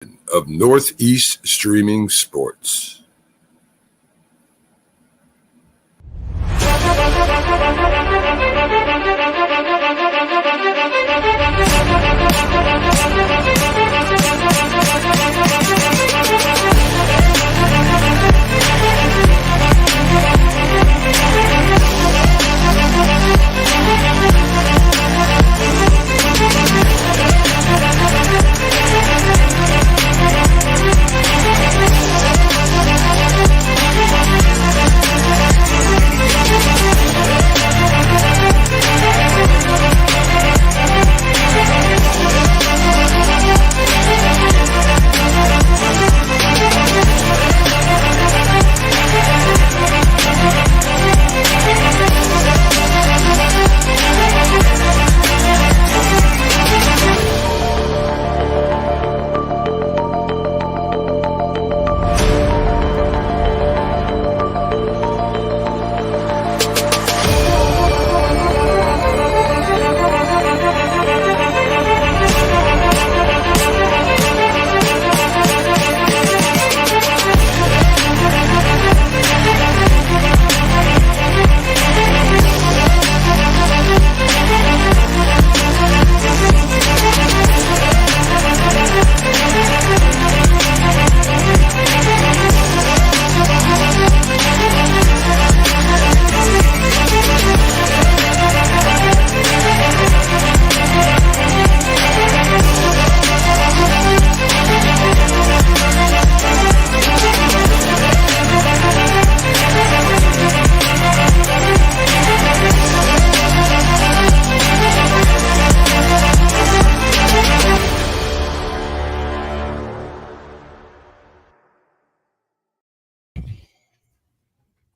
of Northeast Streaming Sports.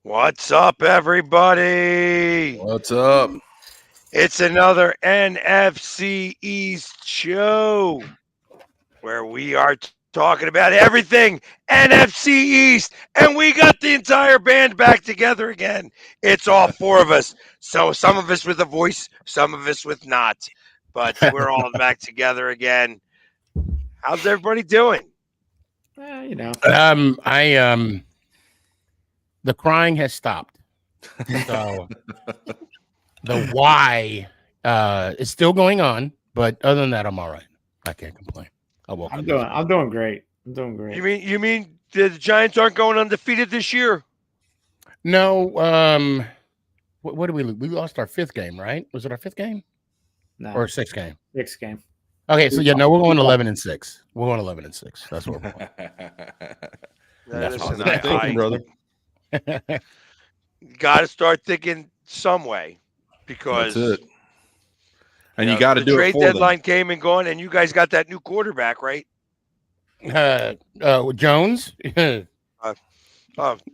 What's up, everybody? What's up? It's another NFC East show where we are talking about everything NFC East, and we got the entire band back together again. It's all four of us. So some of us with a voice, some of us with not, but we're all back together again. How's everybody doing? The crying has stopped. So the why is still going on, but other than that, I'm all right. I can't complain. I'm doing great. I'm doing great. You mean the Giants aren't going undefeated this year? No. What did we lose? We lost our fifth game, right? Was it our fifth game? No. Or sixth game? Sixth game. Okay, so we're going 11-6. We're going 11-6. That's what we're going. Listen, brother. Got to start thinking some way because that's it. And you got to do it for them. Trade deadline came and gone, and you guys got that new quarterback, right? Jones. I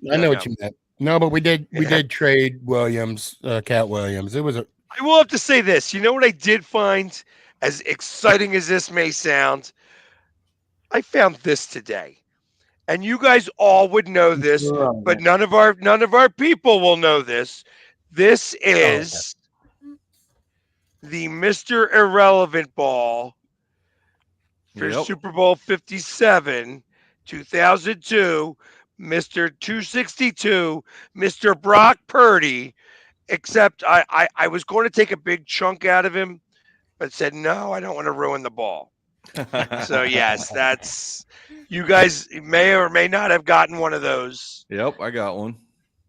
know what you meant. No, but we did trade Williams, Cat Williams. It was a. I will have to say this. You know what I did find, as exciting as this may sound, I found this today. And you guys all would know this, but none of our people will know this. This is the Mr. Irrelevant ball for Super Bowl 57, 2002, Mr. 262, Mr. Brock Purdy. Except I was going to take a big chunk out of him, but said no, I don't want to ruin the ball. So yes, that's you guys may or may not have gotten one of those. Yep, I got one.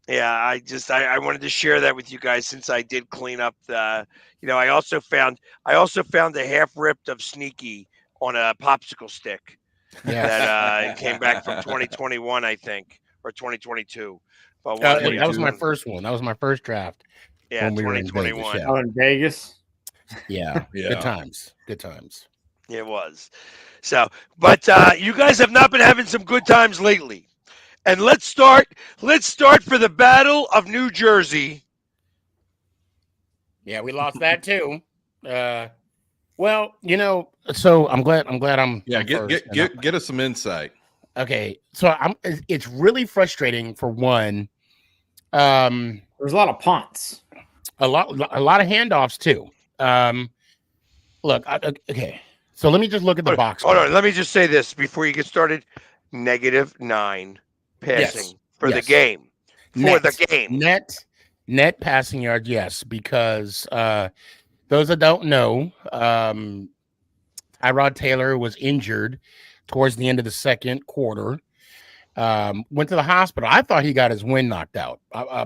Yeah, I wanted to share that with you guys since I did clean up the. I also found a half ripped of Sneaky on a popsicle stick that came back from 2021, I think, or 2022. That was my first one. That was my first draft. Yeah, when we 2021. Were in Vegas, Oh, in Vegas. Yeah. Good times. It was. So, but you guys have not been having some good times lately. And let's start for the Battle of New Jersey. Yeah, we lost that too. Well, so I'm glad I'm get us some insight. Okay, so it's really frustrating for one. There's a lot of punts. A lot of handoffs too. Look, okay. So let me just look at the box. Hold on. Let me just say this before you get started. -9 passing for the game. Net passing yards, yes, because those that don't know, Tyrod Taylor was injured towards the end of the second quarter. Went to the hospital. I thought he got his wind knocked out,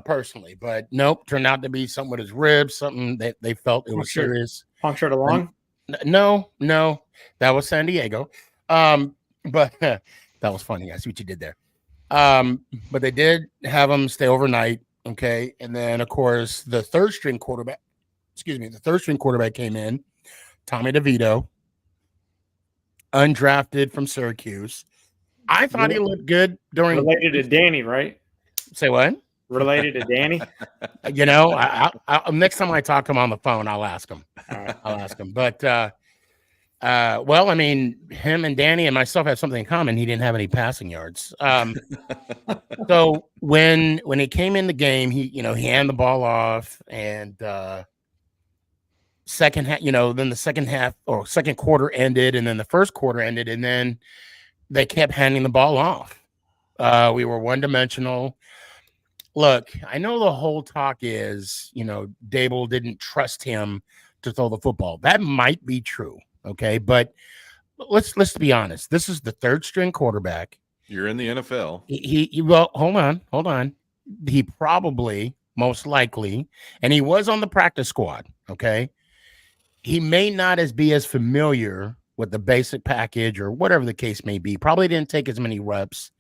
personally, but nope. Turned out to be something with his ribs, something that they felt it was serious. Punctured a lung? No, that was San Diego. But that was funny. I see what you did there. But they did have him stay overnight. Okay, and then of course the third string quarterback came in, Tommy DeVito, undrafted from Syracuse. I thought he looked good during. Related to Danny, right? Say what? Related to Danny? You know, I next time I talk to him on the phone, I'll ask him. All right. I'll ask him. But well, I mean, him and Danny and myself have something in common. He didn't have any passing yards. So when he came in the game, he handed the ball off, and second half, then the second half or second quarter ended, and then the first quarter ended, and then they kept handing the ball off. We were one-dimensional. Look, I know the whole talk is, Dable didn't trust him to throw the football. That might be true, okay? But let's be honest. This is the third string quarterback. You're in the NFL. Well, hold on. He probably, most likely, and he was on the practice squad, okay? He may not be as familiar with the basic package or whatever the case may be. Probably didn't take as many reps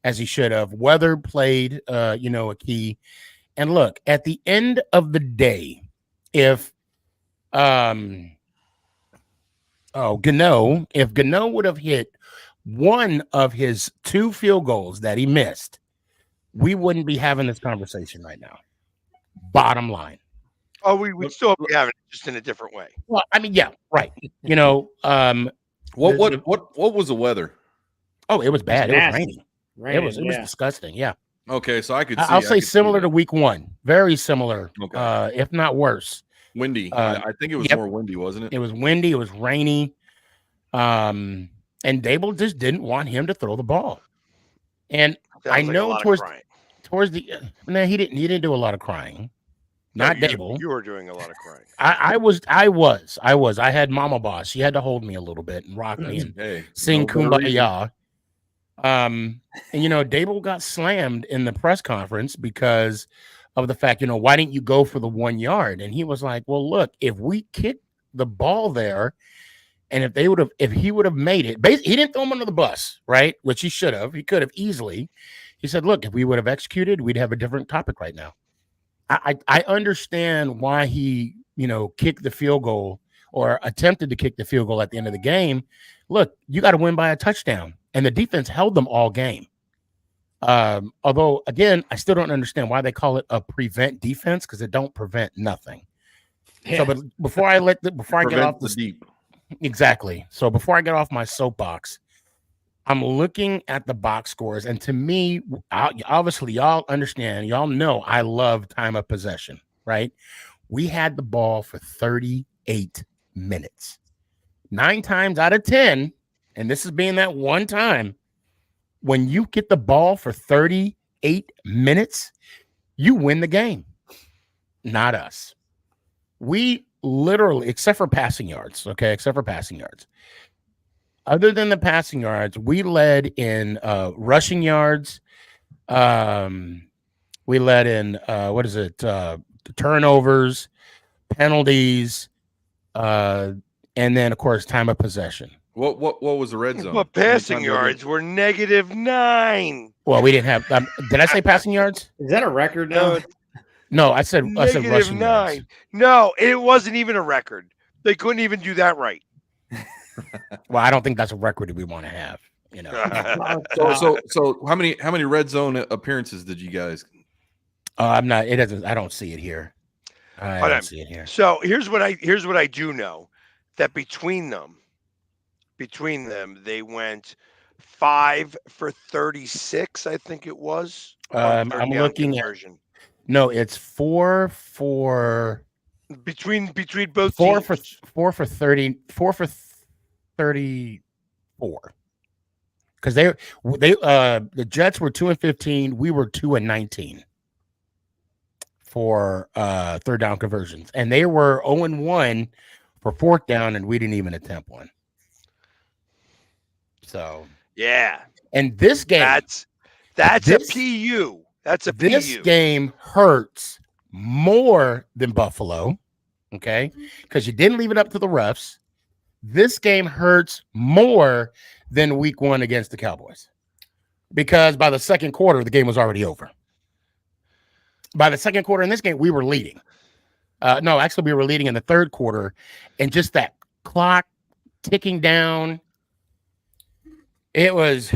as he should have. Weather played, a key. And look, at the end of the day, if Gano would have hit one of his 2 field goals that he missed, we wouldn't be having this conversation right now. Bottom line. Oh, we would still be having it, just in a different way. Well, I mean, yeah, right. What was the weather? Oh, it was bad. It was Nasty. raining. It was disgusting. Yeah. Okay, so I could. I'll say similar to week 1. Very similar. Okay. If not worse. Windy. I think it was more windy, wasn't it? It was windy. It was rainy. And Dable just didn't want him to throw the ball. And I know towards the he didn't do a lot of crying. Not Dable. You were doing a lot of crying. I was. I had Mama Boss. She had to hold me a little bit and rock me and sing Kumbaya. And Dable got slammed in the press conference because of the fact, why didn't you go for the 1 yard? And he was like, well, look, if we kicked the ball there, and if he would have made it, he didn't throw him under the bus, right? Which he should have. He could have easily. He said, look, if we would have executed, we'd have a different topic right now. I understand why he, kicked the field goal or attempted to kick the field goal at the end of the game. Look, you got to win by a touchdown, and the defense held them all game. Although, again, I still don't understand why they call it a prevent defense, because it don't prevent nothing. Yeah. So, but before I get off the deep, exactly. So before I get off my soapbox, I'm looking at the box scores, and to me, obviously, y'all understand, y'all know I love time of possession, right? We had the ball for 38 minutes. 9 times out of 10, and this is being that one time, when you get the ball for 38 minutes, you win the game. Not us. We literally, except for passing yards, other than the passing yards, we led in rushing yards. We led in turnovers, penalties, and then of course time of possession. What was the red zone? Well, passing yards were -9. Well, we didn't have. Did I say passing yards? Is that a record now? No, I said rushing -9. yards. No, it wasn't even a record. They couldn't even do that right. Well, I don't think that's a record that we want to have. So how many red zone appearances did you guys? I'm not. It doesn't. I don't see it here. I don't see it here. So here's what I do know, that between them, they went 5 for 36. I think it was. I'm looking at. No, it's 4 for between both 4 teams. for 30. 4 for 34 because the Jets were 2-15. We were 2-19 for third down conversions, and they were 0-1 for fourth down, and we didn't even attempt one. So yeah, and this game that's a PU. That's a PU. This game hurts more than Buffalo, okay? Because you didn't leave it up to the refs. This game hurts more than week 1 against the Cowboys. Because by the second quarter, the game was already over. By the second quarter in this game, we were leading. No, actually, we were leading in the third quarter. And just that clock ticking down, it's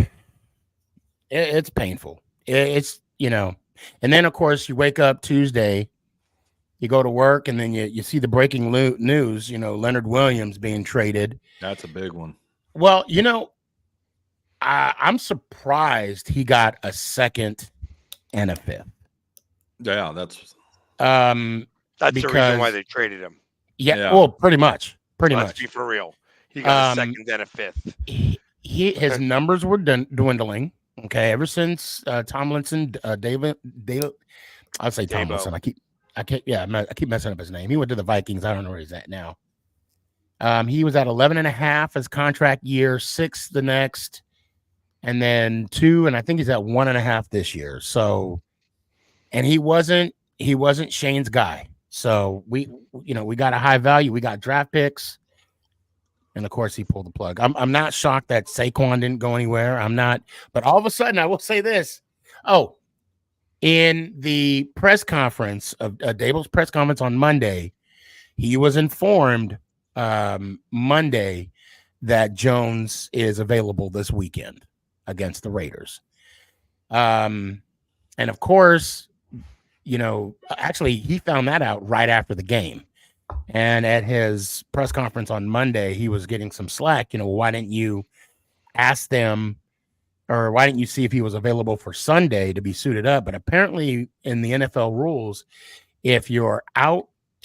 painful. It's, and then, of course, you wake up Tuesday, you go to work, and then you see the breaking news, Leonard Williams being traded. That's a big one. Well, I'm surprised he got a second and a fifth. Yeah, that's the reason why they traded him. Yeah. Well, pretty much. Let's be for real. He got a second and a fifth. His numbers were dwindling. Okay, ever since Tomlinson, David, I'll say Tomlinson. I keep messing up his name. He went to the Vikings. I don't know where he's at now. He was at 11.5 his contract year, 6 the next, and then 2, and I think he's at 1.5 this year. So, and he wasn't Shane's guy. So we got a high value. We got draft picks. And of course, he pulled the plug. I'm not shocked that Saquon didn't go anywhere. I'm not. But all of a sudden, I will say this. Oh, in the press conference of Dable's press conference on Monday, he was informed Monday that Jones is available this weekend against the Raiders. And of course, actually, he found that out right after the game. And at his press conference on Monday, he was getting some slack. Why didn't you ask them, or why didn't you see if he was available for Sunday to be suited up? But apparently in the NFL rules, if you're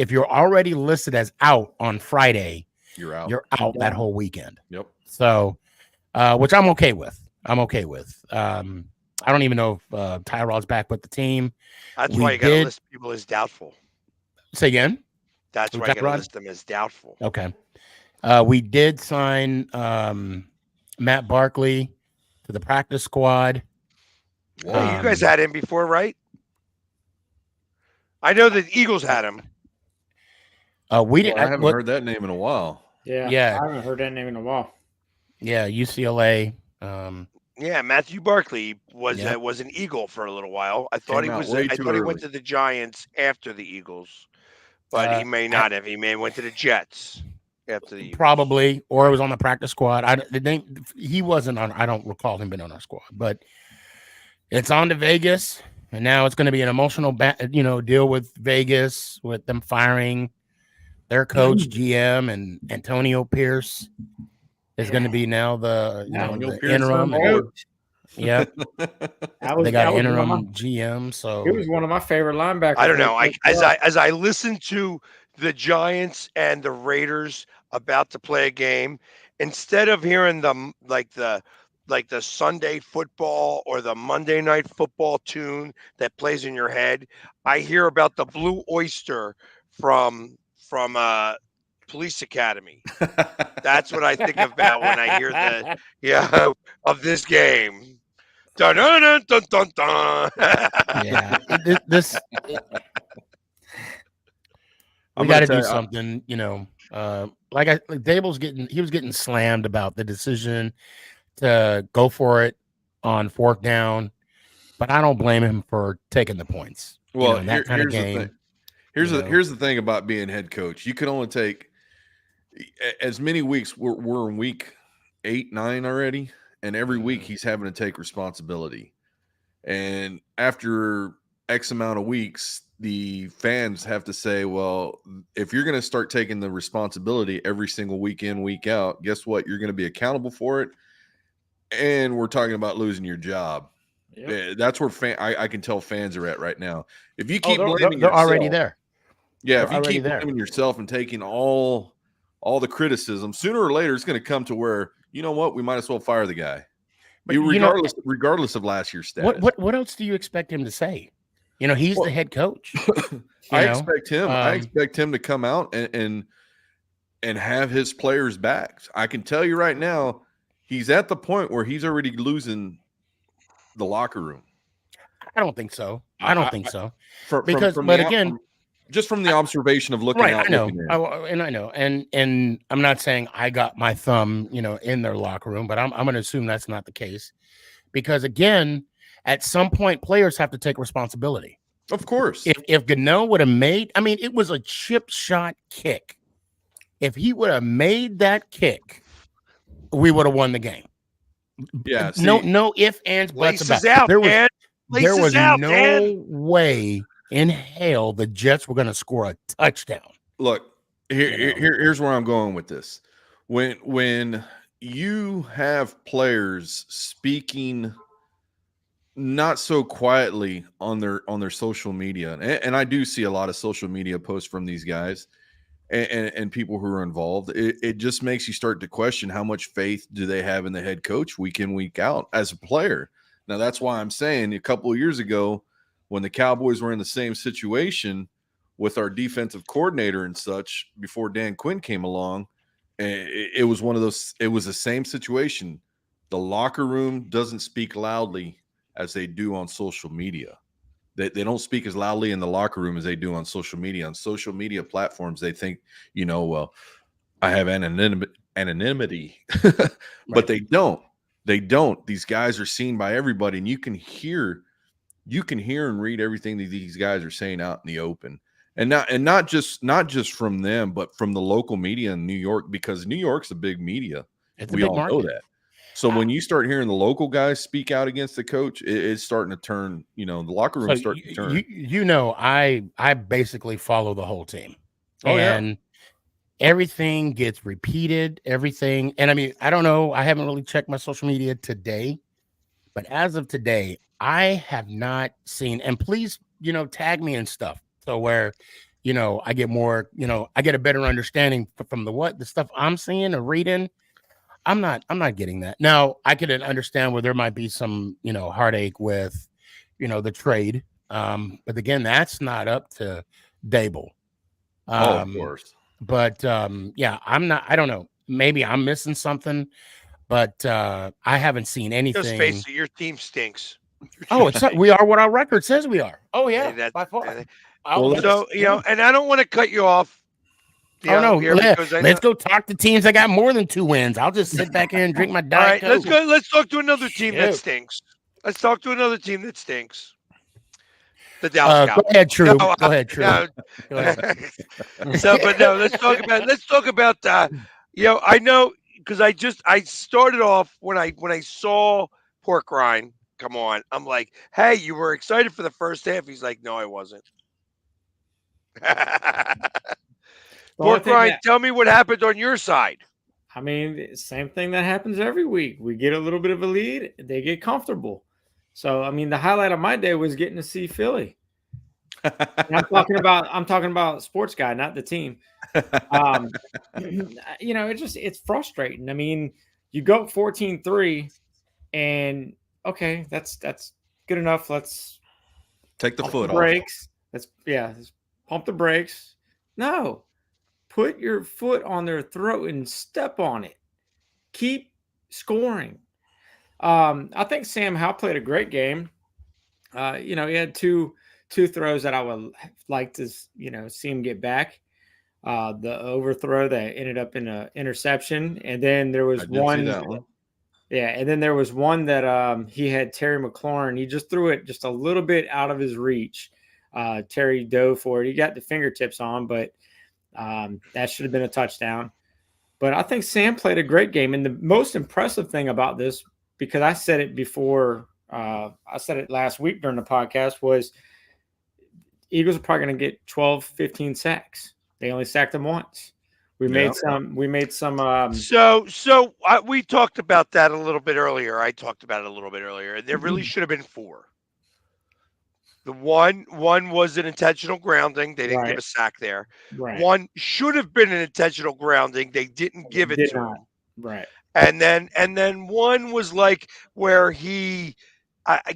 already listed as out on Friday, you're out that whole weekend. Yep. So, which I'm okay with. I don't even know if Tyrod's back with the team. That's why you got to list people as doubtful. Say again? That's why I got to list them as doubtful. Okay. We did sign Matt Barkley to the practice squad. You guys had him before, right? I know the Eagles had him. We didn't. I haven't heard that name in a while. Yeah. I haven't heard that name in a while. Yeah, UCLA. Yeah, Matthew Barkley was an Eagle for a little while. I thought he went to the Giants after the Eagles. But he may not have. He may have went to the Jets after the Eagles. Probably, or it was on the practice squad. He wasn't on. I don't recall him being on our squad. But it's on to Vegas, and now it's going to be an emotional, deal with Vegas with them firing their coach, GM, and Antonio Pierce is going to be now the interim. Yeah, they got interim GM. So he was one of my favorite linebackers. I don't know. As I listen to the Giants and the Raiders about to play a game, instead of hearing them like the Sunday football or the Monday night football tune that plays in your head, I hear about the Blue Oyster from Police Academy. That's what I think about when I hear of this game. Dun, dun, dun, dun, dun, dun. Yeah, we got to do something. Dable's was getting slammed about the decision to go for it on fourth down, but I don't blame him for taking the points. Well, in that kind of game. Here's the thing about being head coach. You can only take as many weeks. We're in week 8, 9 already. And every week he's having to take responsibility. And after X amount of weeks, the fans have to say, well, if you're going to start taking the responsibility every single week in, week out, guess what? You're going to be accountable for it. And we're talking about losing your job. Yep. That's where I can tell fans are at right now. If you keep blaming they're yourself, already there. Yeah, if you keep blaming yourself and taking all all the criticism, sooner or later it's going to come to where, you know what, we might as well fire the guy. But, regardless of last year's status. What else do you expect him to say? He's the head coach. I expect him to come out and have his players back. I can tell you right now, he's at the point where he's already losing the locker room. I don't think so. I don't think so. Just from the observation of looking out. I know. And I'm not saying I got my thumb, in their locker room, but I'm going to assume that's not the case. Because again, at some point, players have to take responsibility. Of course. If Gano would have made, it was a chip shot kick. If he would have made that kick, we would have won the game. Yeah. No ifs, ands, buts about it. There was no way in hell the Jets were going to score a touchdown. Look, here's where I'm going with this. When you have players speaking not so quietly on their social media, and I do see a lot of social media posts from these guys and people who are involved, it just makes you start to question how much faith do they have in the head coach week in, week out as a player. Now, that's why I'm saying a couple of years ago, when the Cowboys were in the same situation with our defensive coordinator and such, before Dan Quinn came along, it was one of those. It was the same situation. The locker room doesn't speak loudly as they do on social media. They don't speak as loudly in the locker room as they do on social media. On social media platforms, they think, well, I have anonymity, but they don't. They don't. These guys are seen by everybody, and you can hear and read everything that these guys are saying out in the open, and not just from them, but from the local media in New York, because New York's a big media. We all know that. So when you start hearing the local guys speak out against the coach, it's starting to turn. The locker room starting to turn. I basically follow the whole team, and everything gets repeated. Everything, and I don't know. I haven't really checked my social media today, but as of today, I have not seen. And please, tag me and stuff, so where, I get more. I get a better understanding from the stuff I'm seeing or reading. I'm not getting that. Now, I could understand where there might be some, heartache with, the trade. But again, that's not up to Dable. Of course. But I don't know. Maybe I'm missing something, but I haven't seen anything. Just face it, your team stinks. We are what our record says we are. Oh yeah, by far. And I don't want to cut you off. Let's go talk to teams that got more than 2 wins. I'll just sit back here and drink my Diet Coke. Let's go. Let's talk to another team that stinks. Let's talk to another team that stinks. The Dallas Cowboys. Go ahead, True. Go ahead, True. Go ahead. Let's talk about. I know because I started off when I saw Pork Rind come on. I'm like, hey, you were excited for the first half. He's like, no, I wasn't. Pork Rind, tell me what happened on your side. Same thing that happens every week. We get a little bit of a lead, they get comfortable. So, the highlight of my day was getting to see Philly. I'm talking about sports guy, not the team. It's frustrating. You go 14-3 and okay, that's good enough. Let's take the foot off. Brakes. Let's pump the brakes. No. Put your foot on their throat and step on it. Keep scoring. I think Sam Howell played a great game. He had two throws that I would like to, see him get back. The overthrow that ended up in an interception, and then there was one. Yeah, and then there was one that he had Terry McLaurin. He just threw it just a little bit out of his reach. Terry dove for it. He got the fingertips on, but that should have been a touchdown. But I think Sam played a great game. And the most impressive thing about this, because I said it before, I said it last week during the podcast, was Eagles are probably going to get 12, 15 sacks. They only sacked them once. We made some. We talked about that a little bit earlier. I talked about it a little bit earlier. There really should have been 4. The one was an intentional grounding. They didn't give Right. a sack there. Right. One should have been an intentional grounding. They didn't give it Did to not. him. Right. And then one was like where he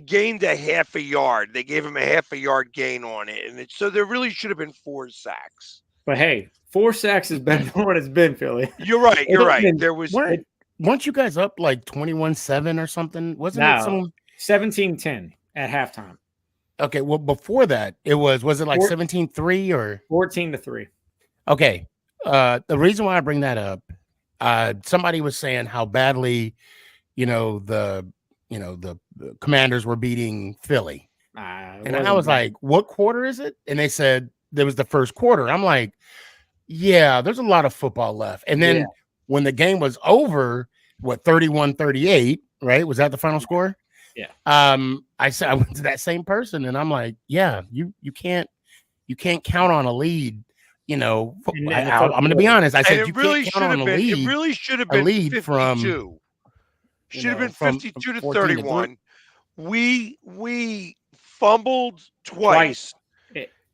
gained a half a yard. They gave him a half a yard gain on it, and so there really should have been 4 sacks. But hey, 4 sacks is better than what it's been, Philly. You're right. You're right. There was weren't you guys up like 21-7 or something? Wasn't it some 17-10 at halftime? Okay, well before that it was it like 17-3 or 14-3? Okay. The reason why I bring that up, somebody was saying how badly, the Commanders were beating Philly. And I was like, what quarter is it? And they said there was the first quarter. I'm like, yeah, there's a lot of football left. And then when the game was over, 31-38, right? Was that the final score? Yeah. I went to that same person and I'm like, yeah, you can't count on a lead. I'm going to be honest. I said you can't count on a lead. It really should have been 52. Should have been 52 to 31. We fumbled twice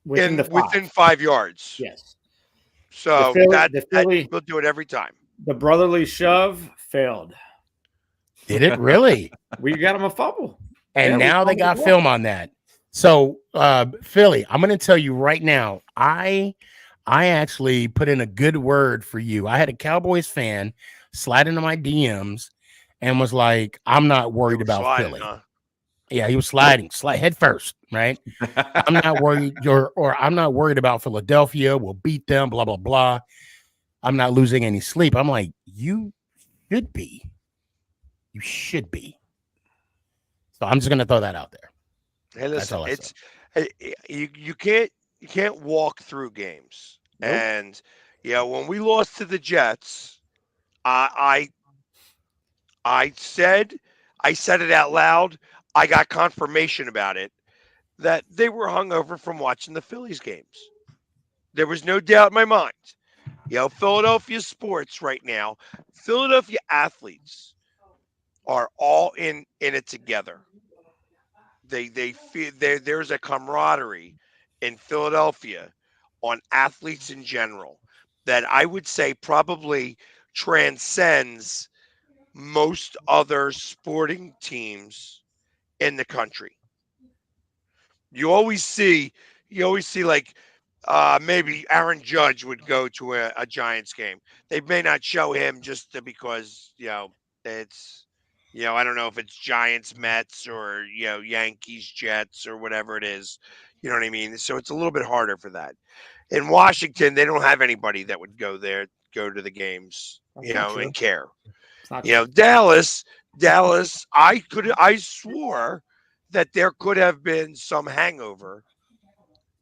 within 5 yards. Yes. So we'll do it every time. The brotherly shove failed. Did it really? We got him a fumble. And now they got film on that. So Philly, I'm going to tell you right now, I actually put in a good word for you. I had a Cowboys fan slide into my DMs and was like, I'm not worried about Philly. Huh? Yeah, he was sliding head first, right? I'm not worried or I'm not worried about Philadelphia. We'll beat them, blah, blah, blah. I'm not losing any sleep. I'm like, you should be. You should be. So I'm just going to throw that out there. Hey, listen, you can't walk through games. Nope. And when we lost to the Jets, I said it out loud. I got confirmation about it that they were hungover from watching the Phillies games. There was no doubt in my mind. Philadelphia sports right now, Philadelphia athletes are all in it together. They feel there's a camaraderie in Philadelphia on athletes in general that I would say probably transcends most other sporting teams in the country. You always see like maybe Aaron Judge would go to a Giants game. They may not show him just because it's I don't know if it's Giants, Mets, or Yankees, Jets, or whatever it is. You know what I mean? So it's a little bit harder for that. In Washington, they don't have anybody that would go to the games, and care. Dallas, I swore that there could have been some hangover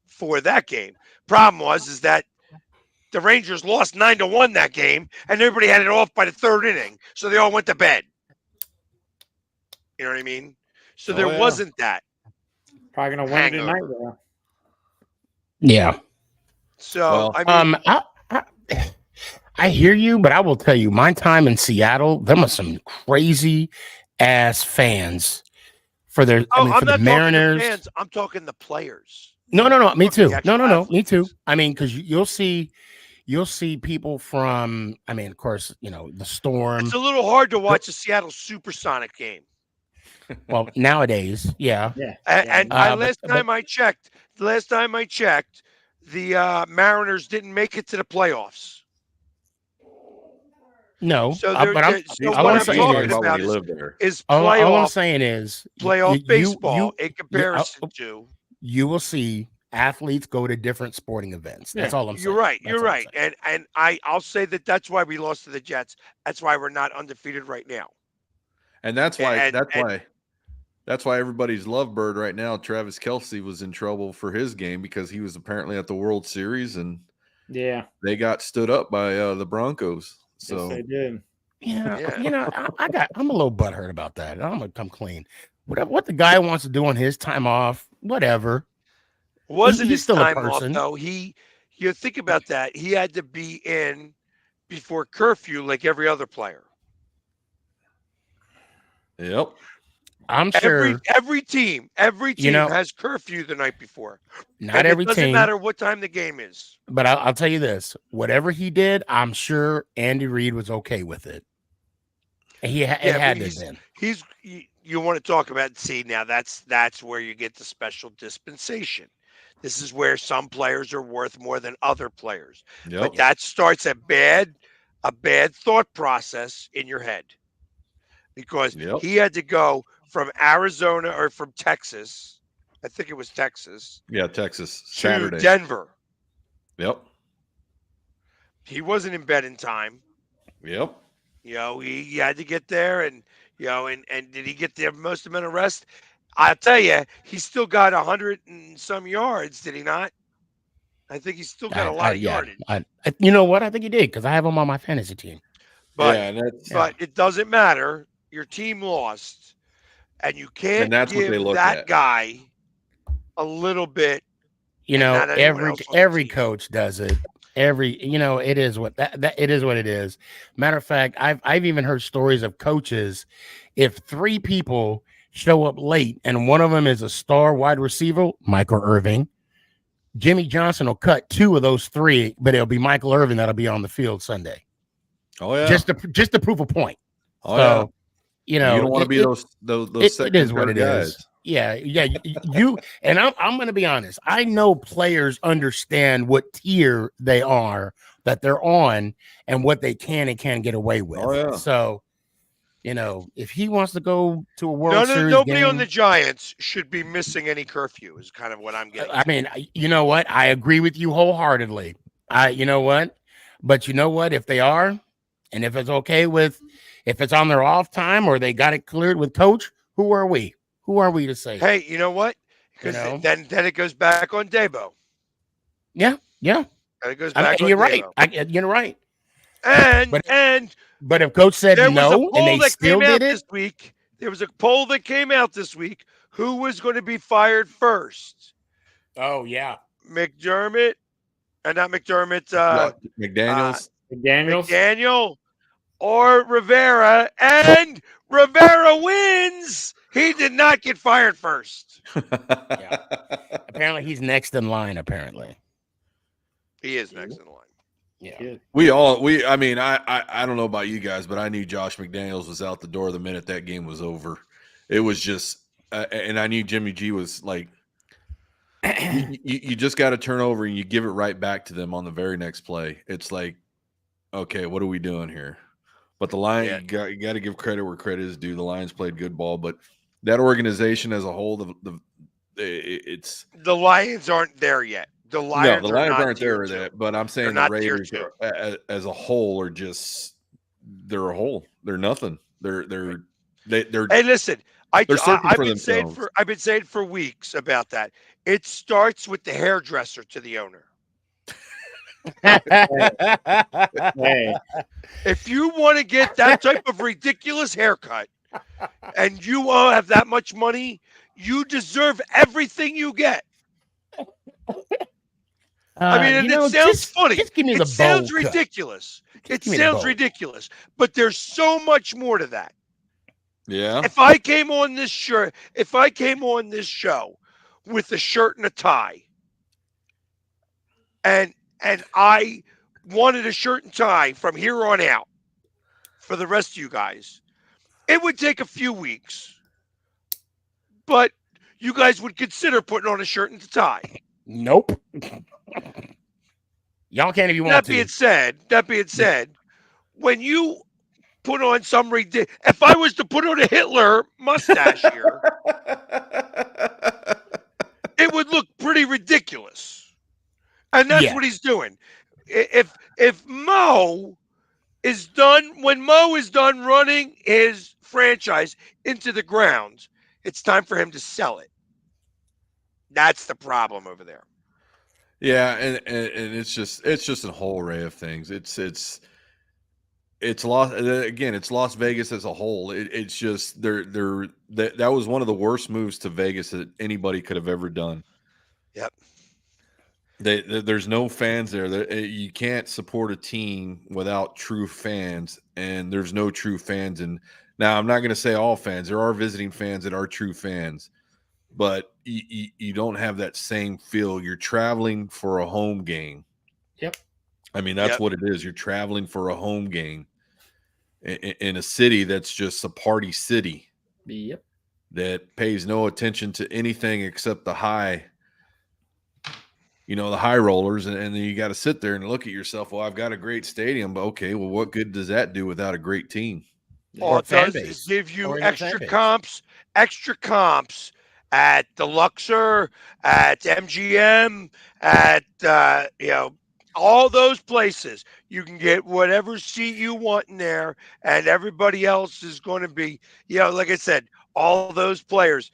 for that game. Problem is that the Rangers lost 9-1 that game, and everybody had it off by the third inning, so they all went to bed. You know what I mean? So there wasn't that. Probably gonna win tonight, though. Yeah. So I hear you, but I will tell you, my time in Seattle, there was some crazy ass fans for their. For the Mariners. Fans, I'm talking the players. No. Me too. No. Me too. I mean, because you'll see people from. I mean, of course, the Storm. It's a little hard to watch a Seattle Supersonic game. Well, nowadays, yeah. And last time I checked, the Mariners didn't make it to the playoffs. No, so what I'm talking about is playoff. All I'm saying is playoff baseball in comparison to. You will see athletes go to different sporting events. That's all I'm saying. You're right. And I'll say that's why we lost to the Jets. That's why we're not undefeated right now. And that's why everybody's lovebird right now. Travis Kelce was in trouble for his game because he was apparently at the World Series and they got stood up by the Broncos. So yes, they did. I'm a little butthurt about that. I'm gonna come clean. What the guy wants to do on his time off, whatever. Wasn't his time off though? You think about that. He had to be in before curfew like every other player. Yep. I'm sure every team has curfew the night before. Not and every it doesn't team. matter what time the game is. But I'll tell you this: whatever he did, I'm sure Andy Reid was okay with it. It had to have been. You want to talk about? See, now that's where you get the special dispensation. This is where some players are worth more than other players. Yep. But that starts a bad thought process in your head, because he had to go from Arizona or from Texas. I think it was Texas. Yeah, Texas. To Saturday. Denver. Yep. He wasn't in bed in time. Yep. He had to get there, and and did he get the most amount of rest? I'll tell you, he still got 100 and some yards, did he not? I think he's still got a lot of yardage. You know what? I think he did, because I have him on my fantasy team. But it doesn't matter. Your team lost, and you can't give that guy a little bit. Every coach does it. It is what it is what it is. Matter of fact, I've even heard stories of coaches, if 3 people show up late and one of them is a star wide receiver, Michael Irving, Jimmy Johnson will cut 2 of those 3, but it'll be Michael Irving that'll be on the field Sunday. Oh yeah, just to prove a point. Oh so, yeah, you don't want to be those. It is what it is. Yeah. You and I'm going to be honest. I know players understand what tier they are that they're on and what they can and can't get away with. Oh yeah. So, if he wants to go to a World Series nobody game, on the Giants should be missing any curfew. Is kind of what I'm getting. I mean, you know what? I agree with you wholeheartedly. You know what? But you know what? If they are, and if it's okay with, if it's on their off time or they got it cleared with coach, who are we? Who are we to say? Hey, you know what? Because then it goes back on Dabo. Yeah. And it goes back on you're Dabo. right. You're right. But if coach said no and they still did it this week, there was a poll that came out this week. Who was going to be fired first? Oh yeah, McDermott, and not McDermott. McDaniel or Rivera, and Rivera wins. He did not get fired first. Yeah. Apparently, he's next in line. Apparently, he is next in line. Yeah, I don't know about you guys, but I knew Josh McDaniels was out the door the minute that game was over. It was just, and I knew Jimmy G was like, you just got to turn over and you give it right back to them on the very next play. It's like, okay, what are we doing here? But the Lions, you got to give credit where credit is due. The Lions played good ball, but that organization as a whole, the Lions aren't there yet. The Lions aren't there yet. But I'm saying the Raiders as a whole are just, they're a whole. They're nothing. They're. Hey, listen, I've been saying for weeks about that. It starts with the hairdresser to the owner. Hey. If you want to get that type of ridiculous haircut and you have that much money, you deserve everything you get. I mean, it sounds funny. Just give me it sounds ridiculous. It sounds ridiculous, but there's so much more to that. Yeah. If I came on this show with a shirt and a tie, and I wanted a shirt and tie from here on out for the rest of you guys, it would take a few weeks, but you guys would consider putting on a shirt and a tie. Nope. Y'all can't if you want to. That being said, when you put on some if I was to put on a Hitler mustache here, it would look pretty ridiculous. And that's what he's doing. If Mo is done, when Mo is done running his franchise into the ground, it's time for him to sell it. That's the problem over there. Yeah, and it's just a whole array of things. It's Las Vegas as a whole. It's just that was one of the worst moves to Vegas that anybody could have ever done. Yep. There's no fans there. You can't support a team without true fans, and there's no true fans in Now, I'm not going to say all fans. There are visiting fans that are true fans, but you don't have that same feel. You're traveling for a home game. Yep. I mean, that's what it is. You're traveling for a home game in a city that's just a party city. Yep. That pays no attention to anything except the high rollers. And then you got to sit there and look at yourself. Well, I've got a great stadium, but okay, well, what good does that do without a great team? All it does is give you extra comps at the Luxor, at MGM, at all those places. You can get whatever seat you want in there, and everybody else is going to be, like I said, all those players.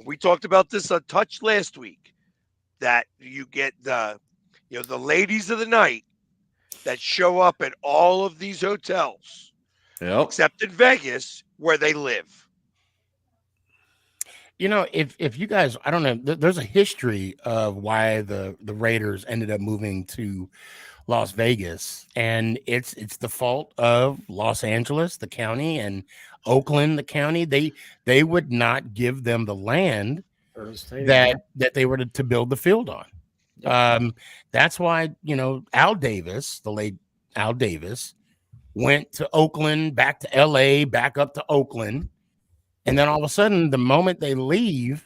We talked about this a touch last week, that you get the ladies of the night that show up at all of these hotels. Yep. Except in Vegas, where they live. If you guys, I don't know, there's a history of why the Raiders ended up moving to Las Vegas, and it's the fault of Los Angeles, the county, and Oakland, the county. They would not give them the land that they were to build the field on. Yep. That's why Al Davis, the late Al Davis, went to Oakland, back to LA, back up to Oakland. And then all of a sudden, the moment they leave,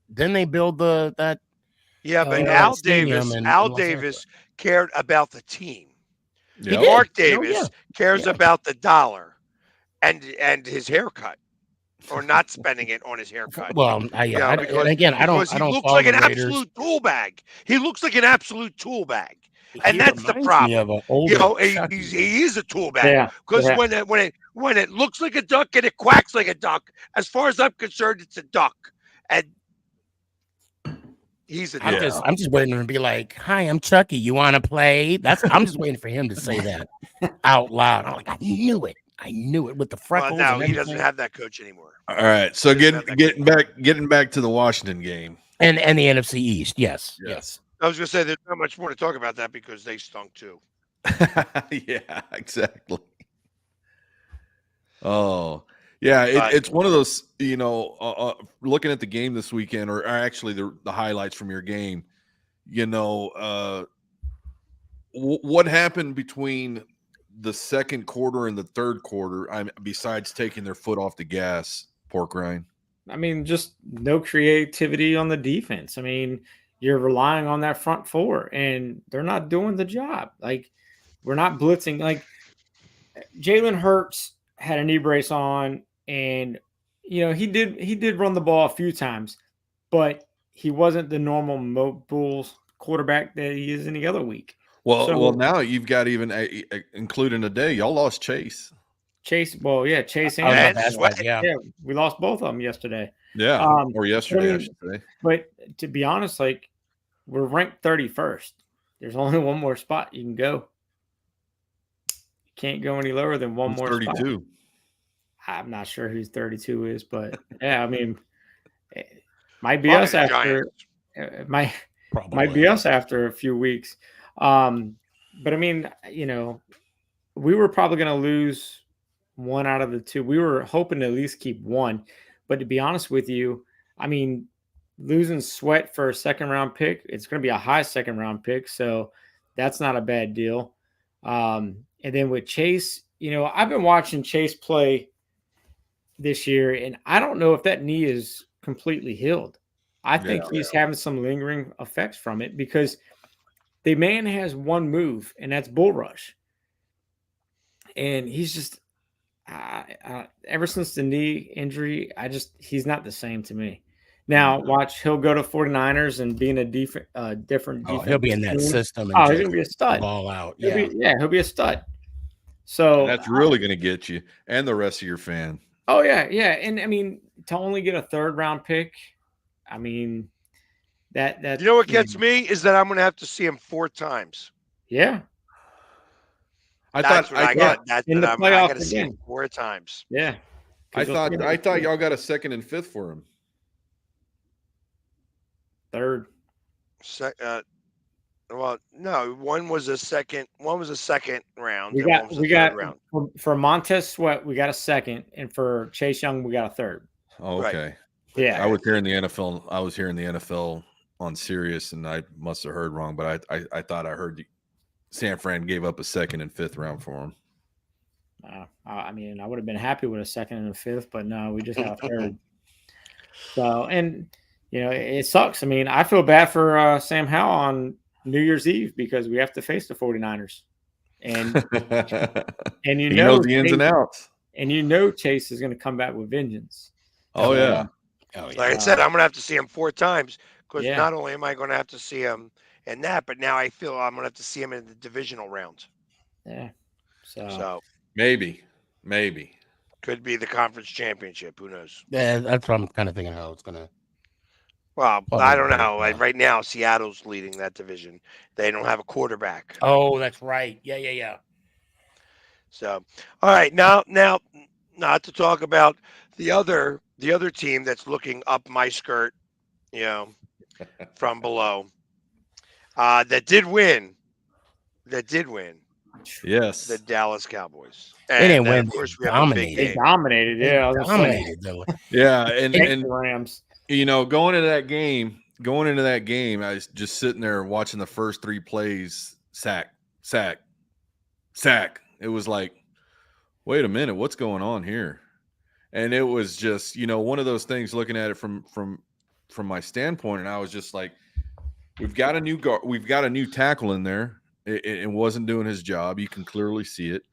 then they build that. Yeah, but Al Davis cared about the team. Yep. Mark Davis cares about the dollar and his haircut, or not spending it on his haircut. Well, because he looks like an absolute tool bag. He looks like an absolute tool bag. And that's the problem. He is a tool bag. Because when it looks like a duck and it quacks like a duck, as far as I'm concerned, it's a duck. And he's a duck. I'm just waiting to be like, "Hi, I'm Chucky. You want to play?" I'm just waiting for him to say that out loud. I'm like, I knew it with the freckles. Well, no, he doesn't have that coach anymore. All right, so getting back to the Washington game and the NFC East. Yes. I was going to say there's not much more to talk about that because they stunk too. Yeah, exactly. Oh, yeah. It's one of those, looking at the game this weekend, or actually the highlights from your game, what happened between the second quarter and the third quarter, besides taking their foot off the gas, Pork Rind? I mean, just no creativity on the defense. I mean, you're relying on that front four, and they're not doing the job. Like, we're not blitzing. Like, Jalen Hurts had a knee brace on, and he did run the ball a few times, but he wasn't the normal mobile quarterback that he is any other week. Well, now you've got even including today, y'all lost Chase. Chase and Sweat. Yeah, we lost both of them yesterday. Yeah, or yesterday, I should say. But to be honest, like, we're ranked 31st. There's only one more spot you can go. You can't go any lower than one more 32. spot. I'm not sure who 32 is, but yeah, I mean, it might be us after. It might be us after a few weeks. But I mean, we were probably going to lose one out of the two. We were hoping to at least keep one. But to be honest with you, I mean, losing Sweat for a second-round pick, it's going to be a high second-round pick, so that's not a bad deal. And then with Chase, I've been watching Chase play this year, and I don't know if that knee is completely healed. I think he's having some lingering effects from it because the man has one move, and that's bull rush. And he's just ever since the knee injury, he's not the same to me. Now, watch, he'll go to 49ers and be in a different defense. He'll be in that system. And he's going to be a stud. Ball out. He'll be a stud. So that's really going to get you and the rest of your fan. Oh, yeah. And, I mean, to only get a third-round pick, I mean, that what gets me is that I'm going to have to see him 4 times. Yeah. I thought I got to see him 4 times. Yeah. I thought y'all got a 2nd and 5th for him. 3rd. Well, no, one was a second round, We and one got was a third round. for Montez Sweat, we got a second, and for Chase Young, we got a third. Oh, Right. okay. Yeah. I was hearing the NFL. I was hearing the NFL on Sirius, and I must have heard wrong, but I thought I heard San Fran gave up a second and fifth round for him. I mean, I would have been happy with a second and a fifth, but no, we just got a third. So, and it sucks. I mean, I feel bad for Sam Howell on New Year's Eve because we have to face the 49ers. And he knows the ins and outs. And Chase is going to come back with vengeance. Oh, yeah. Like I said, I'm going to have to see him 4 times because Yeah. not only am I going to have to see him in that, but now I feel I'm going to have to see him in the divisional round. Yeah. So maybe could be the conference championship. Who knows? Yeah, that's what I'm kind of thinking how it's gonna. Well, Probably I don't better, know. Like right now, Seattle's leading that division. They don't have a quarterback. Oh, that's right. Yeah. So, all right, now, not to talk about the other team that's looking up my skirt, from below. That did win. Yes. The Dallas Cowboys. They didn't then, win. Of course, we They have a big dominated. They game. dominated. Yeah. I was gonna say, Dominated though. Yeah, and the Rams. going into that game, I was just sitting there watching the first 3 plays, sack. It was like, wait a minute, what's going on here? And it was just, one of those things looking at it from my standpoint, and I was just like, we've got a new tackle in there. It wasn't doing his job. You can clearly see it.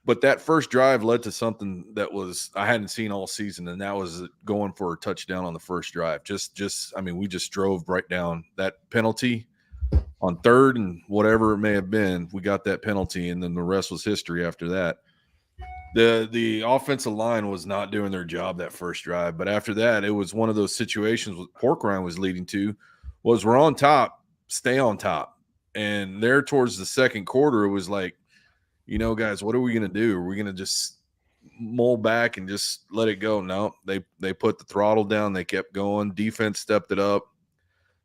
But that first drive led to something that I hadn't seen all season, and that was going for a touchdown on the first drive. We just drove right down that penalty on third and whatever it may have been. We got that penalty, and then the rest was history after that. The offensive line was not doing their job that first drive, but after that, it was one of those situations what Porkrine was leading to was we're on top, stay on top. And there towards the second quarter, it was like, guys, what are we going to do? Are we going to just mull back and just let it go? No, they put the throttle down. They kept going. Defense stepped it up.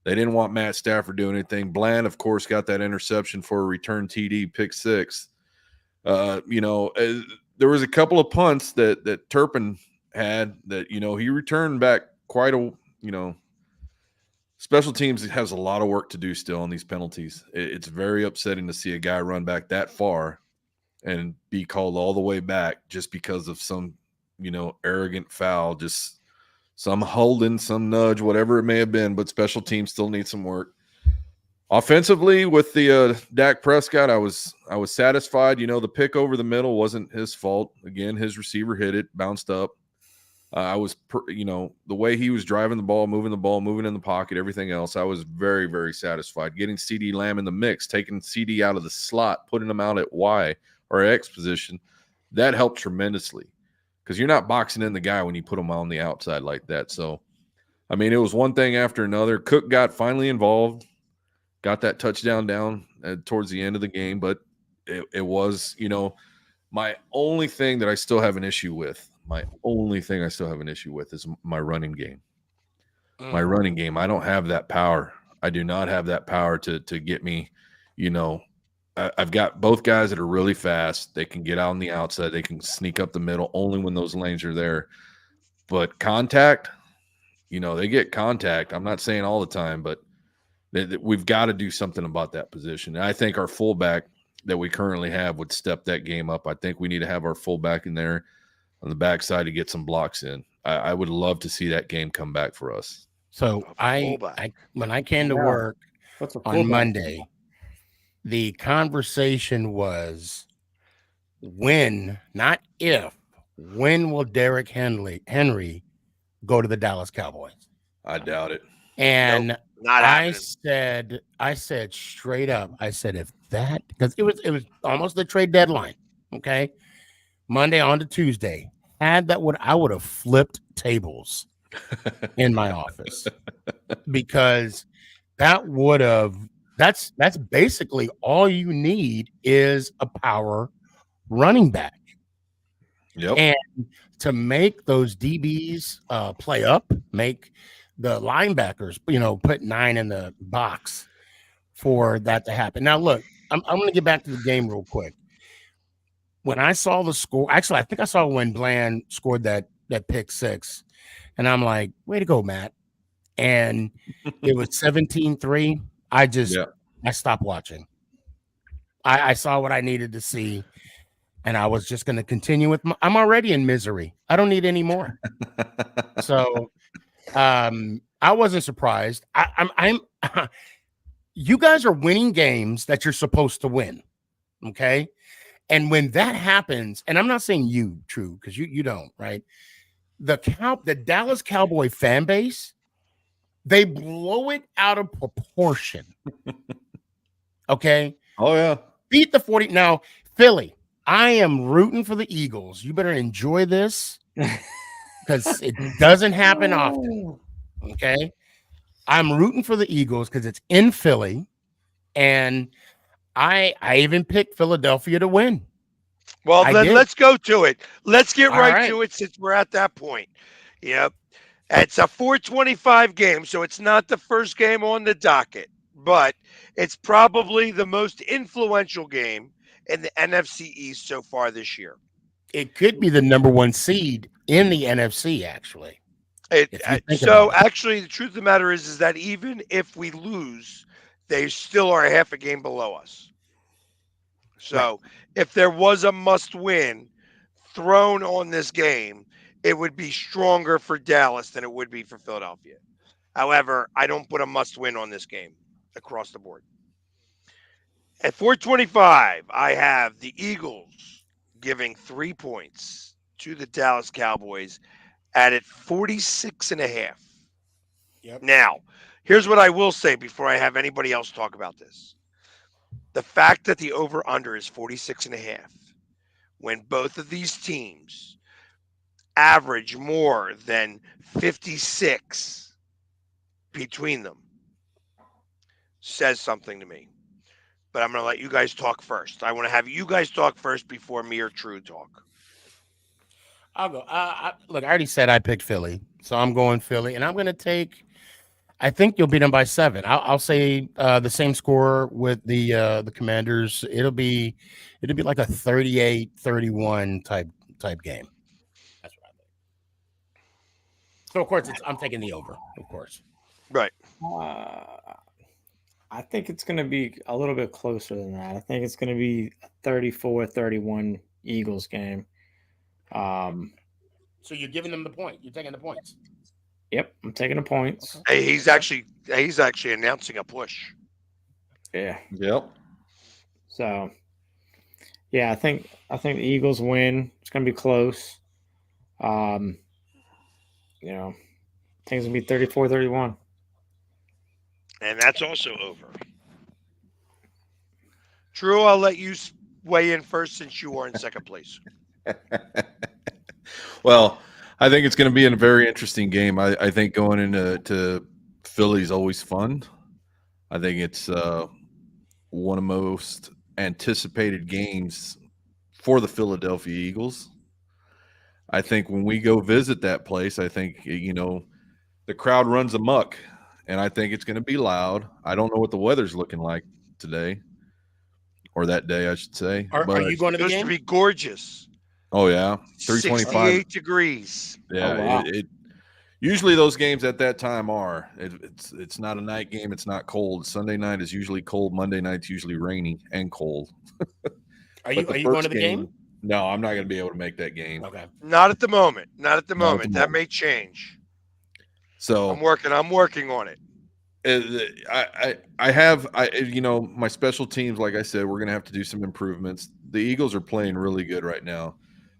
They didn't want Matt Stafford doing anything. Bland, of course, got that interception for a return TD, pick 6. There was a couple of punts that Turpin had that, he returned back quite a, special teams has a lot of work to do still on these penalties. It's very upsetting to see a guy run back that far and be called all the way back just because of some, arrogant foul, just some holding, some nudge, whatever it may have been, but special teams still need some work. Offensively, with the Dak Prescott, I was satisfied. The pick over the middle wasn't his fault. Again, his receiver hit it, bounced up. The way he was driving the ball, moving in the pocket, everything else, I was very, very satisfied. Getting CD Lamb in the mix, taking CD out of the slot, putting him out at Y or X position, that helped tremendously because you're not boxing in the guy when you put him on the outside like that. So, it was one thing after another. Cook got finally involved. Got that touchdown down towards the end of the game, but it was, my only thing that I still have an issue with. Is my running game. My running game. I don't have that power. I do not have that power to get me, I've got both guys that are really fast. They can get out on the outside. They can sneak up the middle only when those lanes are there. But contact, they get contact. I'm not saying all the time, but we've got to do something about that position. And I think our fullback that we currently have would step that game up. I think we need to have our fullback in there on the backside to get some blocks in. I would love to see that game come back for us. So when I came to work on Monday, the conversation was when, not if, when will Derrick Henry go to the Dallas Cowboys? I doubt it. And nope, not I said straight up, if that, because it was almost the trade deadline. Okay. Monday on to Tuesday. I would have flipped tables in my office because that's basically all you need is a power running back. Yep. And to make those DBs play up, make the linebackers, put 9 in the box. for that to happen. Now, look, I'm going to get back to the game real quick. When I saw the score, actually, I think I saw when Bland scored that pick six, and I'm like, way to go, Matt. And it was 17-3. I stopped watching. I saw what I needed to see, and I was just going to continue with I'm already in misery. I don't need any more. So I wasn't surprised. I'm you guys are winning games that you're supposed to win. Okay. And when that happens, and I'm not saying you, True, because you don't, right? The Dallas Cowboy fan base, they blow it out of proportion. Okay. Oh, yeah. Beat the 40. Now, Philly, I am rooting for the Eagles. You better enjoy this because it doesn't happen often. Okay. I'm rooting for the Eagles because it's in Philly. And I even picked Philadelphia to win. Well, then let's go to it. Let's get right to it since we're at that point. Yep. It's a 4:25 game, so it's not the first game on the docket, but it's probably the most influential game in the NFC East so far this year. It could be the number one seed in the NFC, actually. Actually, the truth of the matter is that even if we lose, they still are half a game below us. So if there was a must-win thrown on this game, it would be stronger for Dallas than it would be for Philadelphia. However, I don't put a must-win on this game across the board. At 425, I have the Eagles giving 3 points to the Dallas Cowboys at 46.5. Yep. Now, here's what I will say before I have anybody else talk about this. The fact that the over-under is 46.5, when both of these teams average more than 56 between them, says something to me. But I'm going to let you guys talk first. I want to have you guys talk first before me or True talk. I'll go. Look, I already said I picked Philly, so I'm going Philly, and I'm going to take. I think you'll beat them by 7. I'll say the same score with the Commanders. It'll be like a 38-31 type game. That's what I think. So of course I'm taking the over, of course. Right. I think it's going to be a little bit closer than that. I think it's going to be a 34-31 Eagles game. So you're giving them the point. You're taking the points. Yep, I'm taking the points. Hey, he's actually announcing a push. Yeah. Yep. So, yeah, I think the Eagles win. It's going to be close. I think it's going to be 34-31. And that's also over. True, I'll let you weigh in first since you are in second place. Well, I think it's going to be a very interesting game. I think going into Philly is always fun. I think it's one of the most anticipated games for the Philadelphia Eagles. I think when we go visit that place, I think, the crowd runs amok, and I think it's going to be loud. I don't know what the weather's looking like today or that day, I should say. Are you going to the game? It's supposed to be gorgeous. Oh, yeah. 325. 68 degrees. Yeah. Oh, wow. It usually those games at that time are. It's not a night game. It's not cold. Sunday night is usually cold. Monday night's usually rainy and cold. Are you going to the game? No, I'm not going to be able to make that game. Okay. Not at the moment. That may change. So I'm working on it. I have my special teams. Like I said, we're going to have to do some improvements. The Eagles are playing really good right now,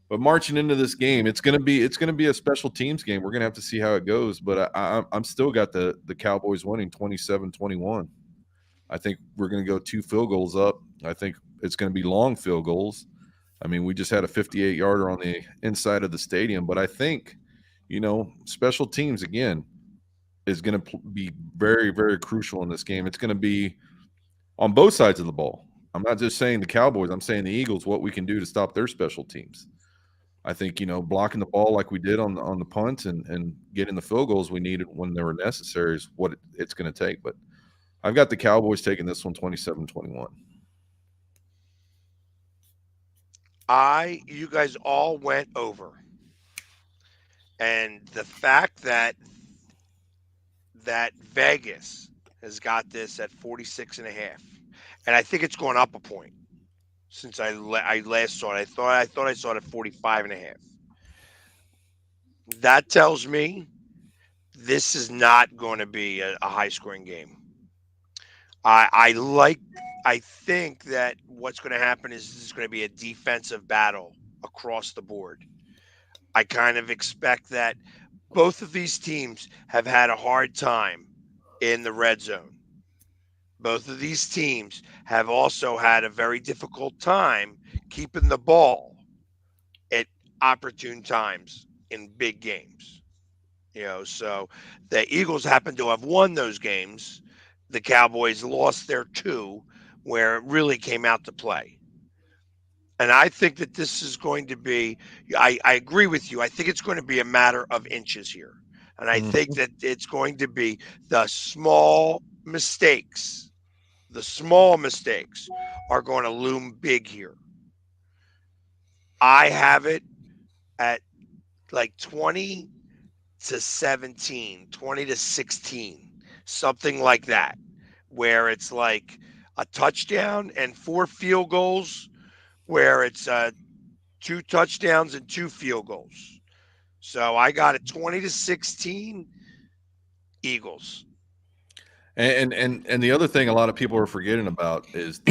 but marching into this game, it's going to be a special teams game. We're going to have to see how it goes. But I'm still got the Cowboys winning 27-21. I think we're going to go 2 field goals up. I think it's going to be long field goals. I mean, we just had a 58-yarder on the inside of the stadium, but I think, special teams again is going to be very, very crucial in this game. It's going to be on both sides of the ball. I'm not just saying the Cowboys. I'm saying the Eagles, what we can do to stop their special teams. I think, blocking the ball like we did on the punts and getting the field goals we needed when they were necessary is what it's going to take. But I've got the Cowboys taking this one 27-21. You guys all went over. And the fact that Vegas has got this at 46.5, and I think it's going up a point since I last saw it. I thought I saw it at 45.5. That tells me this is not going to be a high scoring game. I think that what's going to happen is this is going to be a defensive battle across the board. I kind of expect that both of these teams have had a hard time in the red zone. Both of these teams have also had a very difficult time keeping the ball at opportune times in big games. So the Eagles happen to have won those games. The Cowboys lost their 2 where it really came out to play. And I think that this is going to be, I agree with you. I think it's going to be a matter of inches here. And I think that it's going to be the small mistakes. The small mistakes are going to loom big here. I have it at like 20-17, 20-16, something like that, where it's like a touchdown and 4 field goals, where it's 2 touchdowns and 2 field goals. So I got it 20-16 Eagles. And the other thing a lot of people are forgetting about is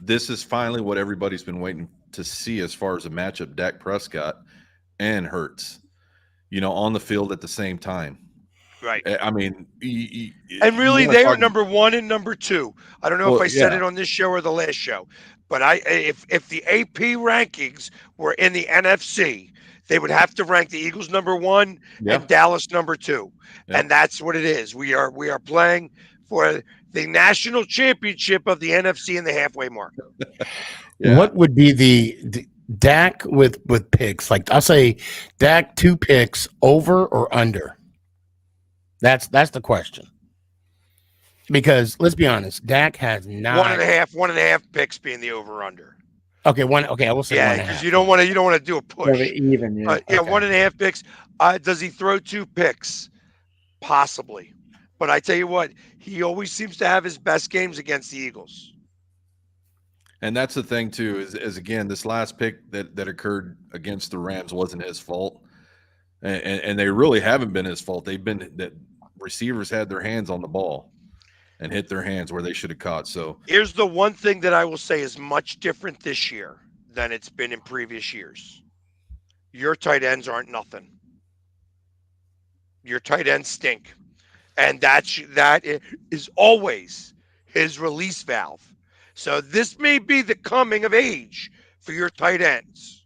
this is finally what everybody's been waiting to see as far as a matchup: Dak Prescott and Hurts, on the field at the same time. Right. I mean, and really, they are number 1 and number 2. I don't know if I said it on this show or the last show, but if the AP rankings were in the NFC, they would have to rank the Eagles number 1 and Dallas number 2. And that's what it is. We are playing for the national championship of the NFC in the halfway mark. What would be the Dak with picks? Like, I'll say Dak 2 picks, over or under? That's the question. Because let's be honest, Dak has not 1.5 picks being the over under. Okay, I will say 1.5. Because you don't want to do a push. Even, yeah. 1.5 picks. Does he throw 2 picks? Possibly. But I tell you what, he always seems to have his best games against the Eagles. And that's the thing too, is again, this last pick that occurred against the Rams wasn't his fault. And they really haven't been his fault. They've been that receivers had their hands on the ball and hit their hands where they should have caught. So here's the one thing that I will say is much different this year than it's been in previous years. Your tight ends aren't nothing. Your tight ends stink. And that is always his release valve. So this may be the coming of age for your tight ends.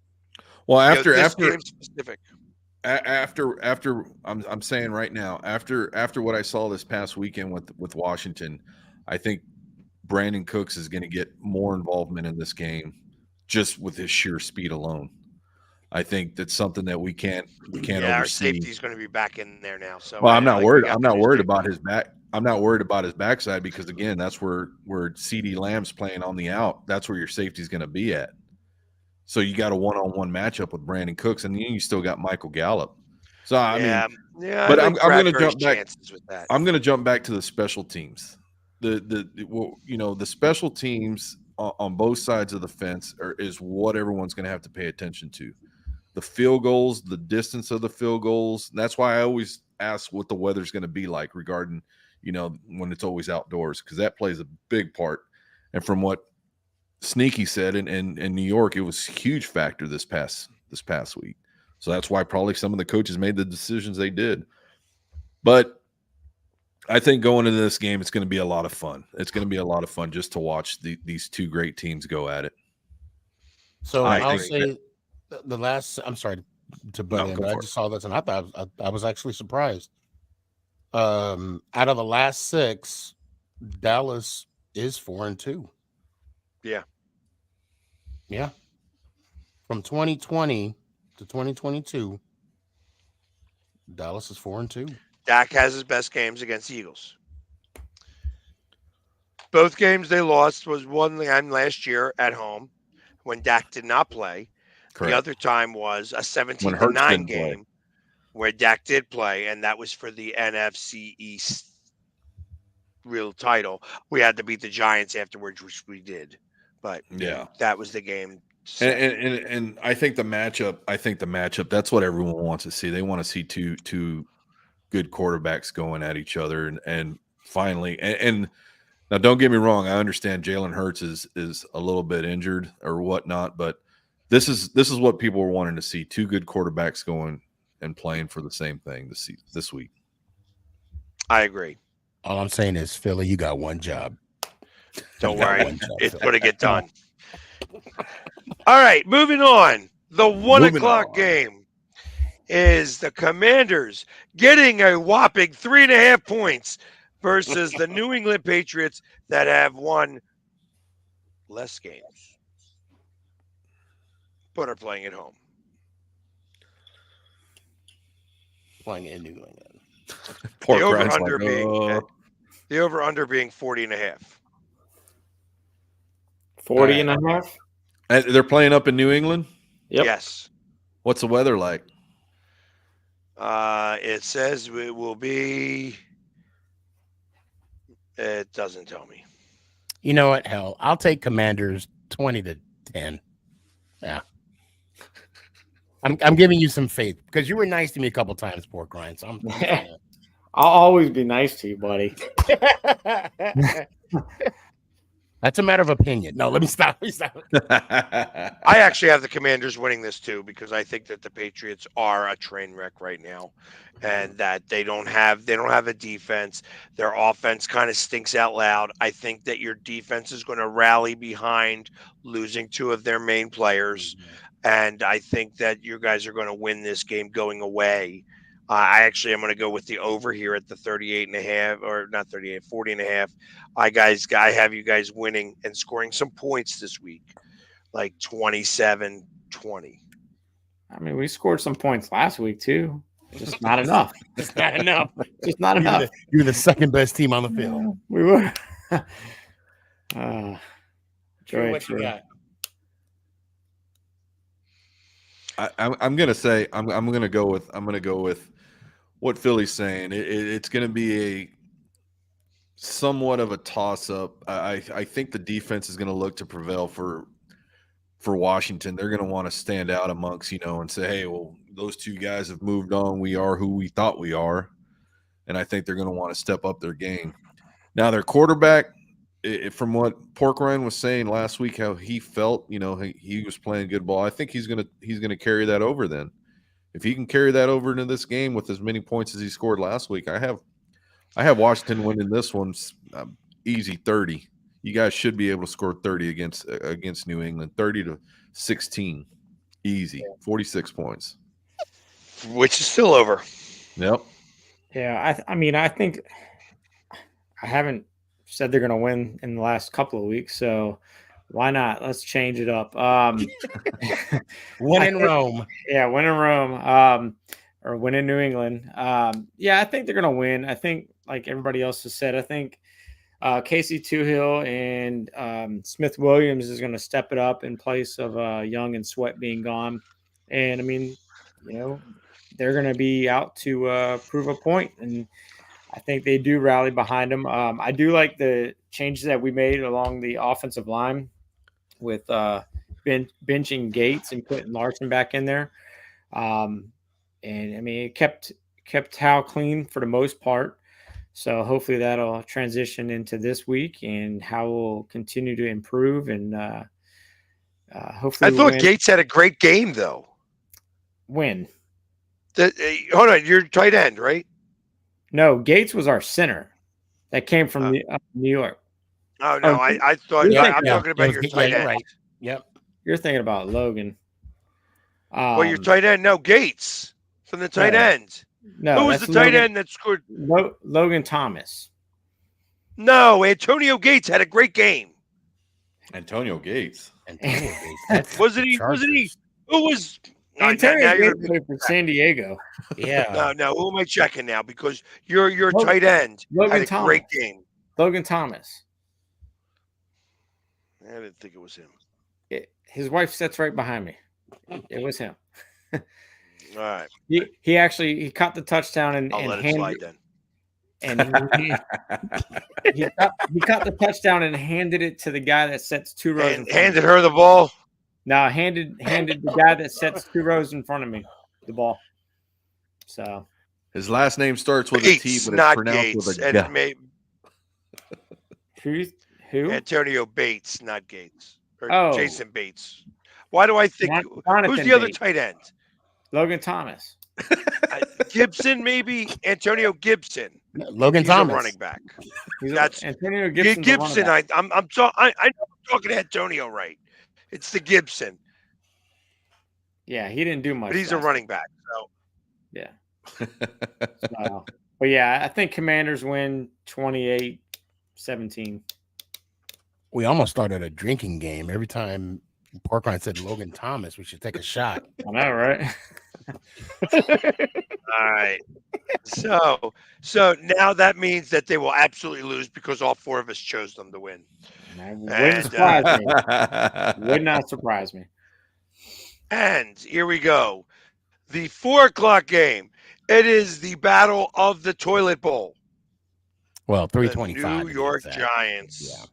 Well, after game specific. After I'm saying right now, after what I saw this past weekend with Washington, I think Brandon Cooks is going to get more involvement in this game just with his sheer speed alone. I think that's something that we can't oversee. Our safety is going to be back in there now. So I'm not worried about his back. I'm not worried about his backside because again, that's where CeeDee Lamb's playing on the out. That's where your safety is going to be at. So you got a one-on-one matchup with Brandon Cooks, and then you still got Michael Gallup. So I'm going to jump back. I'm going to jump back to the special teams. The special teams on both sides of the fence is what everyone's going to have to pay attention to. The field goals, the distance of the field goals. That's why I always ask what the weather's going to be like regarding, when it's always outdoors, because that plays a big part. And from what Sneaky said in New York, it was a huge factor this past week. So that's why probably some of the coaches made the decisions they did. But I think going into this game, it's going to be a lot of fun. It's going to be a lot of fun just to watch these two great teams go at it. So I'll say the last. I'm sorry to butt in, but I just saw this and I thought I was actually surprised. Out of the last 6, Dallas is 4-2. Yeah. From 2020 to 2022, Dallas is 4-2. Dak has his best games against the Eagles. both games they lost was one game last year at home when Dak did not play. Correct. The other time was a When 17-9 Hurts didn't play. game where Dak did play, and that was for the NFC East real title. We had to beat the Giants afterwards, which we did. But Yeah, that was the game. and I think the matchup. That's what everyone wants to see. They want to see two good quarterbacks going at each other, and finally, and now don't get me wrong. I understand Jalen Hurts is a little bit injured or whatnot, but this is what people were wanting to see: two good quarterbacks going and playing for the same thing this week. I agree. All I'm saying is, Philly, you got one job. Don't worry. It's going to get done. All right, moving on. The 1 o'clock game is the Commanders getting a whopping 3.5 points versus the New England Patriots that have won less games but are playing at home. Playing in New England. Poor The Grimes over-under like, the over-under being 40.5. 40 and a half. And they're playing up in New England. Yep. Yes. What's the weather like? It says it will be. It doesn't tell me. You know what? Hell, I'll take Commanders 20-10. Yeah. I'm giving you some faith because you were nice to me a couple times, Pork Rind. So I'll always be nice to you, buddy. That's a matter of opinion. No, let me stop. I actually have the Commanders winning this too because I think that the Patriots are a train wreck right now, and that they don't have a defense. Their offense kind of stinks out loud. I think that your defense is going to rally behind losing two of their main players, and I think that you guys are going to win this game going away. I actually am going to go with the over here at the 38.5, or not 38, 40.5. I have you guys winning and scoring some points this week, like 27-20. I mean, we scored some points last week too. Just not enough. It's not enough. Just not enough. You're the second best team on the field. We were. Drew, what you got? I'm gonna say I'm gonna go with what Philly's saying. It's gonna be a somewhat of a toss up. I think the defense is gonna look to prevail for Washington. They're gonna want to stand out amongst, and say, hey, well, those two guys have moved on. We are who we thought we are, and I think they're gonna want to step up their game. Now their quarterback, from what Pork Rind was saying last week, how he felt, he was playing good ball. I think he's gonna carry that over. Then, if he can carry that over into this game with as many points as he scored last week, I have Washington winning this one easy 30. You guys should be able to score 30 against New England, 30-16, easy, 46 points, which is still over. Yep. Yeah, I mean, I think I haven't said they're going to win in the last couple of weeks, so why not? Let's change it up. Win in Rome. Yeah, win in Rome, or win in New England. Yeah, I think they're going to win. I think, like everybody else has said, I think Casey Toohill and Smith Williams is going to step it up in place of Young and Sweat being gone. And, I mean, they're going to be out to prove a point, and I think they do rally behind them. I do like the changes that we made along the offensive line with benching Gates and putting Larson back in there. And I mean, it kept Hal clean for the most part. So hopefully that'll transition into this week, and Hal will continue to improve. And hopefully, I thought Gates had a great game though. Win. Hold on, you're tight end, right? No, Gates was our center that came from New York. Oh no, I thought I'm talking about your tight end. Right. Yep. You're thinking about Logan. Well, your tight end, no, Gates from the tight end. No, who was the tight end that scored? Logan Thomas. No, Antonio Gates had a great game. Antonio Gates. Wasn't he? Who was? Antonio Gates played for San Diego. Yeah. No. Who am I checking now? Because your tight end had a great game. Logan Thomas. I didn't think it was him. His wife sits right behind me. It was him. All right. He caught the touchdown and I'll let it slide then. And he caught the touchdown and handed it to the guy that sets 2 rows. And handed her the ball. No, handed the guy that sets 2 rows in front of me the ball. So his last name starts with Gates, a T, but it's not pronounced Gates. with a And G. Who? Antonio Bates, not Gates. Or Oh. Jason Bates. Why do I think? Jonathan Who's the other Bates. tight end? Logan Thomas. Gibson, maybe Antonio Gibson. Logan He's Thomas, a running back. That's Antonio Gibson. Gibson. I know I'm talking to Antonio right. It's the Gibson, Yeah, he didn't do much. but he's a running back. So Yeah. But yeah, I think Commanders win 28-17. we almost started a drinking game. Every time Porkrind said Logan Thomas, we should take a shot. I know, right? all right. So now that means that they will absolutely lose because all 4 of us chose them to win. Wouldn't surprise me. Would not surprise me. And here we go. The 4 o'clock game. It is the battle of the toilet bowl. Well, The 325. New York Giants Yeah.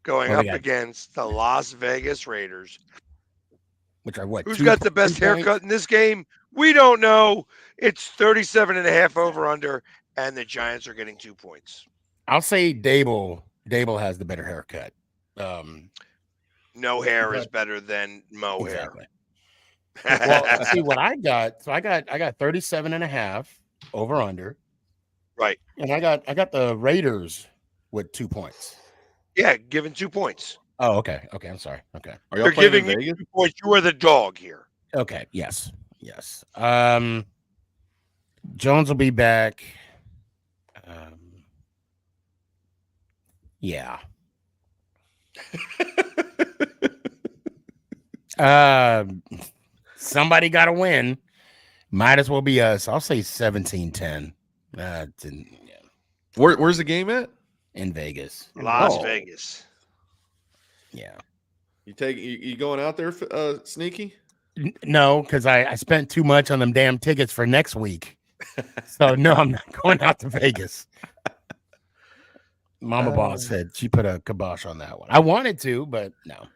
going What up do we got? against the Las Vegas Raiders. Which are what? Who's got the best 2 points? haircut in this game? We don't know. It's 37.5 over under, and the Giants are getting 2 points. I'll say Dable. Dable has the better haircut. No hair is better than mo Exactly. hair. Well, see what I got. So I got 37.5 over under. Right. And I got the Raiders with 2 points. Yeah, given 2 points. Oh, okay. Okay. I'm sorry. Okay. Are y'all They're playing in giving you Vegas? 2 points. You are the dog here. Okay. Yes. Yes. Jones will be back. Yeah. Somebody got to win. Might as well be us. I'll say 17-10. Where's the game at? In Vegas. Las Vegas. Yeah. You going out there, Sneaky? No, because I spent too much on them damn tickets for next week. So no, I'm not going out to Vegas. Mama Boss said she put a kibosh on that one. I wanted to, but no.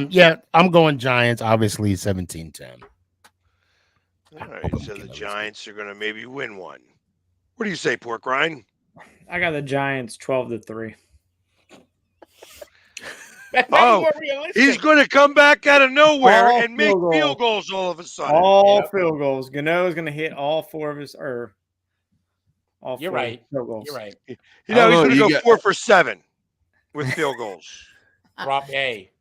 Yeah, I'm going Giants, obviously 17-10. All right, so the Giants are going to maybe win one. What do you say, Porkrind? I got the Giants 12-3. Oh, he's going to come back out of nowhere All and make field goals all of a sudden. All field goals. Gano is going to hit all 4 of his all You're 4 right. field goals. You're right. You know, he's going to go got- 4 for 7 with field goals. Rob A.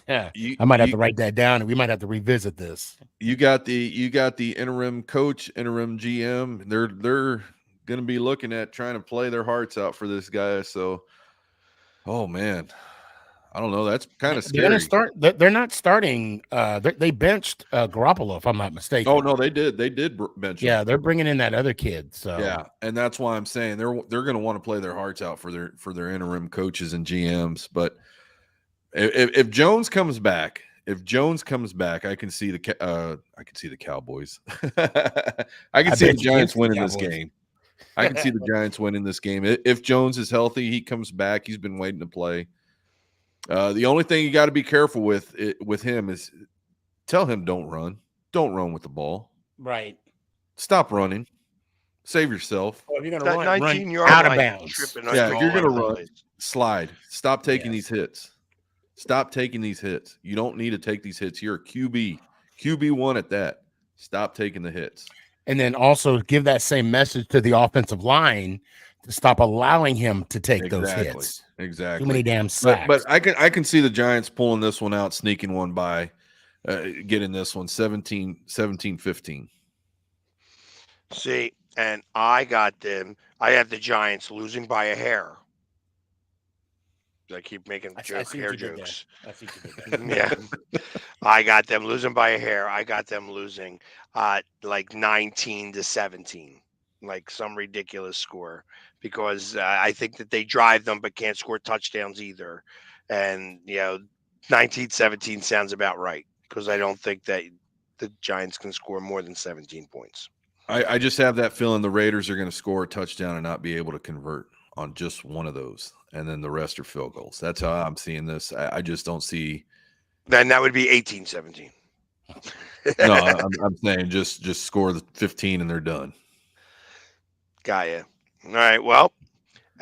Yeah. I might have to write that down and we might have to revisit this. You got the interim coach, interim GM. They're going to be looking at trying to play their hearts out for this guy. So, oh man, I don't know. That's kind of scary. They're not starting. They benched Garoppolo, if I'm not mistaken. Oh no, they did bench him. Yeah, they're bringing in that other kid. So yeah, and that's why I'm saying they're going to want to play their hearts out for their interim coaches and GMs. But if Jones comes back, I can see the Cowboys. I can see the Giants winning this game. I can see the Giants winning this game. If Jones is healthy, he comes back. He's been waiting to play. The only thing you got to be careful with him is tell him don't run with the ball. Right. Stop running. Save yourself. Well, if you're That gonna 19-yard out of line bounds. tripping Yeah, under if you're all gonna over the run, place. slide. Stop taking these hits. Stop taking these hits. You don't need to take these hits. You're a QB1 at that. Stop taking the hits. And then also give that same message to the offensive line to stop allowing him to take those hits. Exactly. Too many damn sacks. But I can see the Giants pulling this one out, sneaking one by, getting this one 17-15. See, and I got them. I had the Giants losing by a hair. I keep making hair jokes. I see what you did there. Yeah. I got them losing by a hair. I got them losing like 19-17, like some ridiculous score, because I think that they drive them but can't score touchdowns either. And 19-17 sounds about right because I don't think that the Giants can score more than 17 points. I just have that feeling the Raiders are going to score a touchdown and not be able to convert on just one of those, and then the rest are field goals. That's how I'm seeing this. I just don't see. Then that would be 18-17. No, I'm saying just score the 15 and they're done. Got you. All right. Well,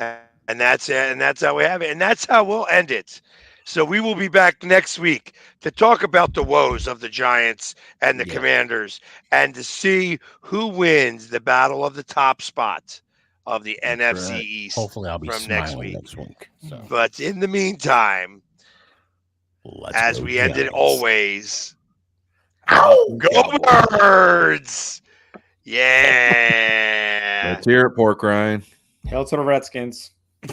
and that's it, and that's how we have it, and that's how we'll end it. So we will be back next week to talk about the woes of the Giants and the Commanders, and to see who wins the battle of the top spot of the NFC East. Hopefully, I'll be from smiling next week. So. But in the meantime, as we ended always, go Birds! Yeah. Let's hear it, Pork Ryan. Hail to the Redskins.